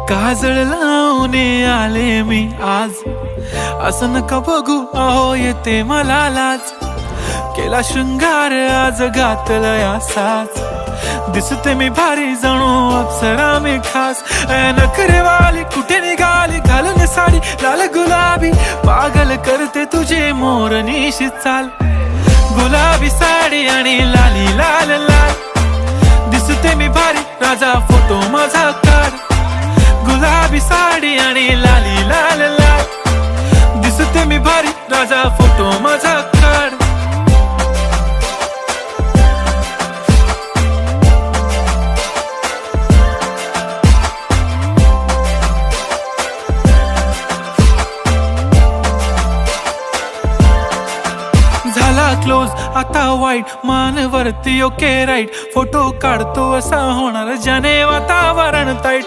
काजळ लावून आले मी आज, असं नका बघू अहो येते मला लाज. केला शृंगार आज घातला साज, दिसते मी भारी जणू अप्सरा मी खास. नखरेवाली कुठे निघाली घालून साडी लाल गुलाबी, पागल करते तुझे मोरनीशी चाल. गुलाबी साडी आणि लाली लाल लाल, दिसते मी भारी राजा फोटो माझा काढ. गुलाबी साडी आणि लाली लाल लाल, दिसते मी भारी राजा फोटो माझा काढ. झाला क्लोज आता वाईट, मान वरती ओके राईट. फोटो काढतो असा होणार ज्याने वातावरण ताईट.